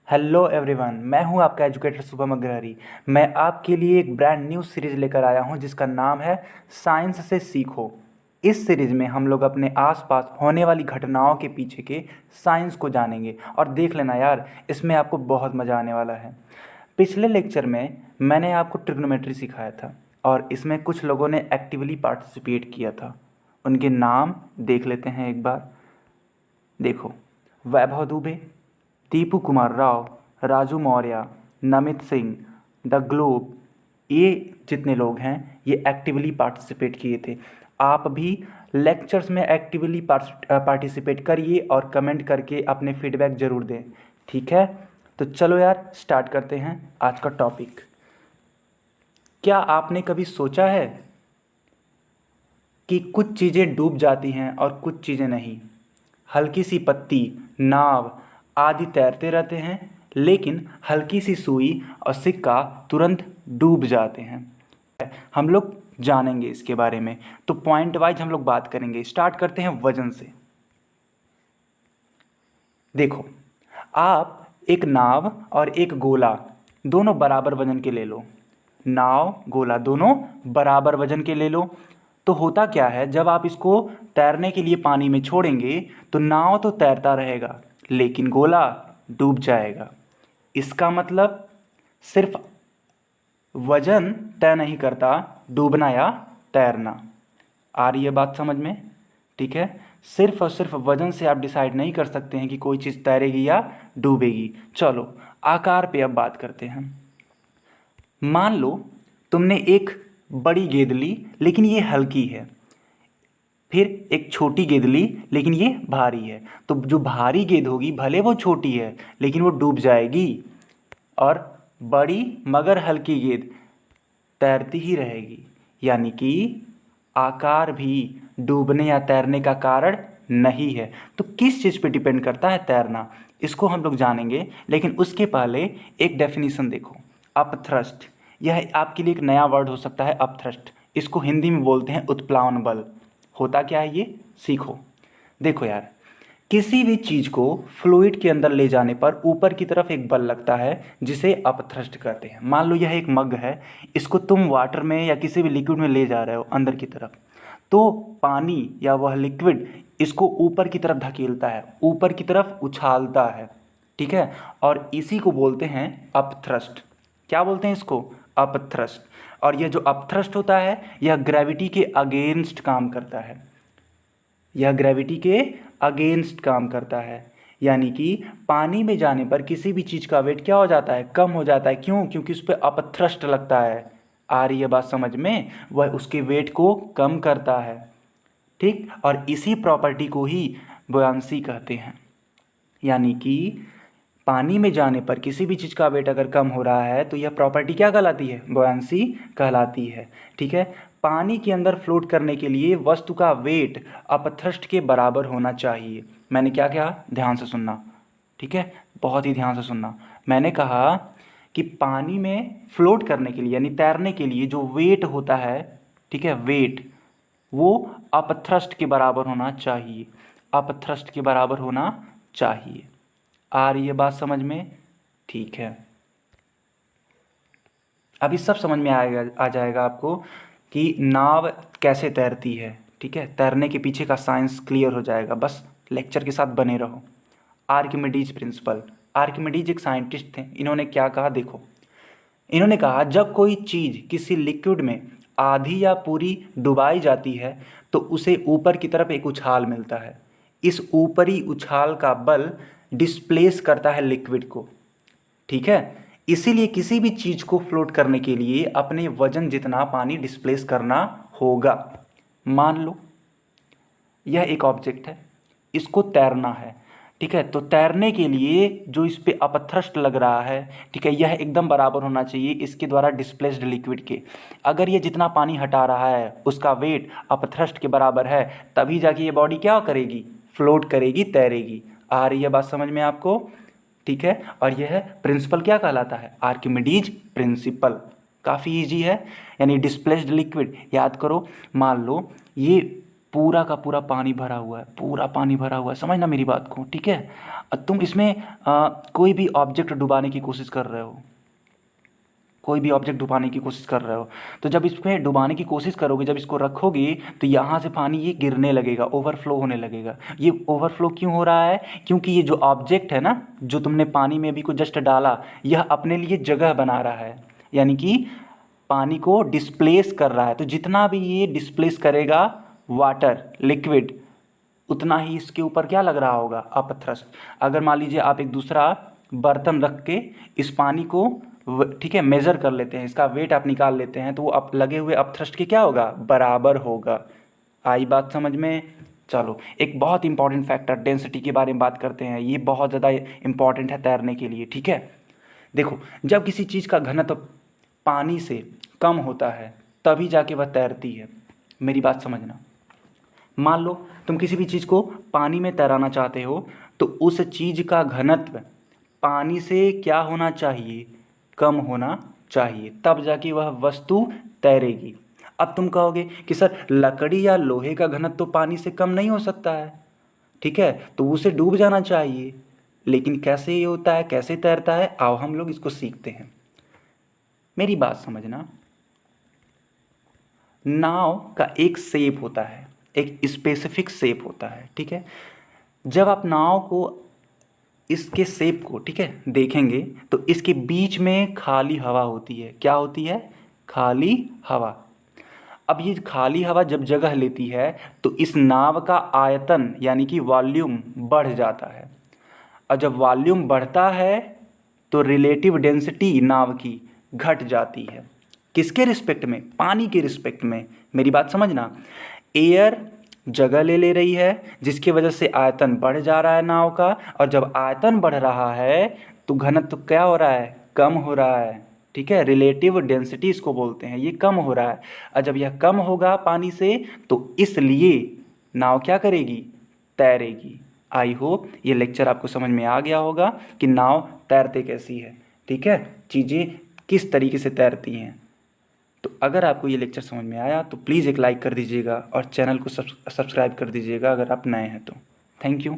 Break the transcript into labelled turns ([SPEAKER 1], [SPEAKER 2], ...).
[SPEAKER 1] Hello everyone, मैं हूं आपका एजुकेटर शुभम अग्रहरी। मैं आपके लिए एक ब्रांड न्यू सीरीज़ लेकर आया हूं जिसका नाम है साइंस से सीखो। इस सीरीज़ में हम लोग अपने आसपास होने वाली घटनाओं के पीछे के साइंस को जानेंगे और देख लेना यार, इसमें आपको बहुत मज़ा आने वाला है। पिछले लेक्चर में मैंने आपको ट्रिग्नोमेट्री सिखाया था और इसमें कुछ लोगों ने एक्टिवली पार्टिसिपेट किया था। उनके नाम देख लेते हैं एक बार। देखो, वैभव दुबे, दीपू कुमार राव, राजू मौर्य, नमित सिंह, द ग्लोब, ये जितने लोग हैं ये एक्टिवली पार्टिसिपेट किए थे। आप भी लेक्चर्स में एक्टिवली पार्टिसिपेट करिए और कमेंट करके अपने फीडबैक ज़रूर दें, ठीक है। तो चलो यार, स्टार्ट करते हैं आज का टॉपिक। क्या आपने कभी सोचा है कि कुछ चीज़ें डूब जाती हैं और कुछ चीज़ें नहीं? हल्की सी पत्ती, नाव आदि तैरते रहते हैं, लेकिन हल्की सी सुई और सिक्का तुरंत डूब जाते हैं। हम लोग जानेंगे इसके बारे में, तो पॉइंट वाइज हम लोग बात करेंगे। स्टार्ट करते हैं वजन से। देखो, आप एक नाव और एक गोला दोनों बराबर वजन के ले लो। नाव गोला दोनों बराबर वजन के ले लो। तो होता क्या है, जब आप इसको तैरने के लिए पानी में छोड़ेंगे तो नाव तो तैरता रहेगा लेकिन गोला डूब जाएगा। इसका मतलब सिर्फ वजन तय नहीं करता डूबना या तैरना। आ रही है बात समझ में? ठीक है। सिर्फ और सिर्फ वजन से आप डिसाइड नहीं कर सकते हैं कि कोई चीज़ तैरेगी या डूबेगी। चलो आकार पे अब बात करते हैं। मान लो तुमने एक बड़ी गेंद ली लेकिन ये हल्की है, फिर एक छोटी गेंद ली लेकिन ये भारी है। तो जो भारी गेंद होगी भले वो छोटी है लेकिन वो डूब जाएगी, और बड़ी मगर हल्की गेंद तैरती ही रहेगी। यानी कि आकार भी डूबने या तैरने का कारण नहीं है। तो किस चीज़ पे डिपेंड करता है तैरना, इसको हम लोग जानेंगे। लेकिन उसके पहले एक डेफिनेशन देखो, अपथ्रस्ट। यह आपके लिए एक नया वर्ड हो सकता है, अपथ्रस्ट। इसको हिंदी में बोलते हैं उत्प्लावन बल। होता क्या है ये, सीखो। देखो यार, किसी भी चीज़ को फ्लूइड के अंदर ले जाने पर ऊपर की तरफ एक बल लगता है जिसे अपथ्रस्ट कहते हैं। मान लो यह एक मग है, इसको तुम वाटर में या किसी भी लिक्विड में ले जा रहे हो अंदर की तरफ, तो पानी या वह लिक्विड इसको ऊपर की तरफ धकेलता है, ऊपर की तरफ उछालता है, ठीक है। और इसी को बोलते हैं अपथ्रस्ट। क्या बोलते हैं इसको? अपथ्रस्ट। और यह जो अपथ्रस्ट होता है यह ग्रेविटी के अगेंस्ट काम करता है। यह ग्रेविटी के अगेंस्ट काम करता है। यानी कि पानी में जाने पर किसी भी चीज़ का वेट क्या हो जाता है, कम हो जाता है। क्यों? क्योंकि उस पर अपथ्रस्ट लगता है। आ रही है बात समझ में? वह उसके वेट को कम करता है, ठीक। और इसी प्रॉपर्टी को ही बुयांसी कहते हैं। यानी कि पानी में जाने पर किसी भी चीज़ का वेट अगर कम हो रहा है तो यह प्रॉपर्टी क्या कहलाती है? बुयांसी कहलाती है, ठीक है। पानी के अंदर फ्लोट करने के लिए वस्तु का वेट अपथ्रस्ट के बराबर होना चाहिए। मैंने क्या कहा, ध्यान से सुनना, ठीक है, बहुत ही ध्यान से सुनना। मैंने कहा कि पानी में फ्लोट करने के लिए यानी तैरने के लिए जो वेट होता है, ठीक है, वेट वो अपथ्रस्ट के बराबर होना चाहिए। अपथ्रस्ट के बराबर होना चाहिए। आ रही है बात समझ में? ठीक है। अभी सब समझ में आ जाएगा आपको कि नाव कैसे तैरती है, ठीक है। तैरने के पीछे का साइंस क्लियर हो जाएगा, बस लेक्चर के साथ बने रहो। Archimedes principal. आर्किमिडीज एक साइंटिस्ट थे। इन्होंने क्या कहा, देखो, इन्होंने कहा जब कोई चीज़ किसी लिक्विड में आधी या पूरी डुबाई जाती है तो उसे ऊपर की तरफ एक उछाल मिलता है। इस ऊपरी उछाल का बल डिस्प्लेस करता है लिक्विड को, ठीक है। इसीलिए किसी भी चीज़ को फ्लोट करने के लिए अपने वजन जितना पानी डिस्प्लेस करना होगा। मान लो यह एक ऑब्जेक्ट है, इसको तैरना है, ठीक है। तो तैरने के लिए जो इस पे अपथ्रस्ट लग रहा है, ठीक है, यह एकदम बराबर होना चाहिए इसके द्वारा डिस्प्लेस्ड लिक्विड के। अगर ये जितना पानी हटा रहा है उसका वेट अपथ्रस्ट के बराबर है, तभी जाके ये बॉडी क्या करेगी, फ्लोट करेगी, तैरेगी। आ रही है बात समझ में आपको? ठीक है। और यह प्रिंसिपल क्या कहलाता है? Archimedes principal. काफ़ी ईजी है। यानी डिस्प्लेस्ड लिक्विड याद करो। मान लो ये पूरा का पूरा पानी भरा हुआ है, पूरा पानी भरा हुआ है, समझना मेरी बात को, ठीक है। तुम इसमें कोई भी ऑब्जेक्ट डुबाने की कोशिश कर रहे हो, कोई भी ऑब्जेक्ट डुबाने की कोशिश कर रहे हो, तो जब इसमें डुबाने की कोशिश करोगे, जब इसको रखोगे, तो यहाँ से पानी ये गिरने लगेगा, ओवरफ्लो होने लगेगा। ये ओवरफ्लो क्यों हो रहा है? क्योंकि ये जो ऑब्जेक्ट है ना, जो तुमने पानी में अभी को जस्ट डाला, यह अपने लिए जगह बना रहा है, यानी कि पानी को डिस्प्लेस कर रहा है। तो जितना भी ये डिस्प्लेस करेगा वाटर, लिक्विड, उतना ही इसके ऊपर क्या लग रहा होगा? अपथ्रस्ट। अगर मान लीजिए आप एक दूसरा बर्तन रख के इस पानी को ठीक है मेज़र कर लेते हैं, इसका वेट आप निकाल लेते हैं, तो वो अप लगे हुए अपथ्रस्ट के क्या होगा? बराबर होगा। आई बात समझ में? चलो, एक बहुत इंपॉर्टेंट फैक्टर डेंसिटी के बारे में बात करते हैं। ये बहुत ज़्यादा इंपॉर्टेंट है तैरने के लिए, ठीक है। देखो, जब किसी चीज़ का घनत्व पानी से कम होता है तभी जाके वह तैरती है। मेरी बात समझना। मान लो तुम किसी भी चीज़ को पानी में तैराना चाहते हो, तो उस चीज़ का घनत्व पानी से क्या होना चाहिए? कम होना चाहिए, तब जाके वह वस्तु तैरेगी। अब तुम कहोगे कि सर लकड़ी या लोहे का घनत्व तो पानी से कम नहीं हो सकता है, ठीक है, तो उसे डूब जाना चाहिए। लेकिन कैसे ये होता है, कैसे तैरता है? आओ हम लोग इसको सीखते हैं। मेरी बात समझना। नाव का एक शेप होता है, एक स्पेसिफिक शेप होता है, ठीक है। जब आप नाव को इसके शेप को, ठीक है, देखेंगे, तो इसके बीच में खाली हवा होती है। क्या होती है? खाली हवा। अब ये खाली हवा जब जगह लेती है तो इस नाव का आयतन यानी कि वॉल्यूम बढ़ जाता है, और जब वॉल्यूम बढ़ता है तो रिलेटिव डेंसिटी नाव की घट जाती है। किसके रिस्पेक्ट में? पानी के रिस्पेक्ट में। मेरी बात समझना। एयर जगह ले रही है, जिसकी वजह से आयतन बढ़ जा रहा है नाव का, और जब आयतन बढ़ रहा है तो घनत्व क्या हो रहा है? कम हो रहा है, ठीक है। रिलेटिव डेंसिटी इसको बोलते हैं, ये कम हो रहा है। और जब यह कम होगा पानी से, तो इसलिए नाव क्या करेगी? तैरेगी। आई होप ये लेक्चर आपको समझ में आ गया होगा कि नाव तैरते कैसी है, ठीक है, चीज़ें किस तरीके से तैरती हैं। तो अगर आपको ये लेक्चर समझ में आया तो प्लीज़ एक लाइक कर दीजिएगा और चैनल को सब्सक्राइब कर दीजिएगा अगर आप नए हैं तो। Thank you.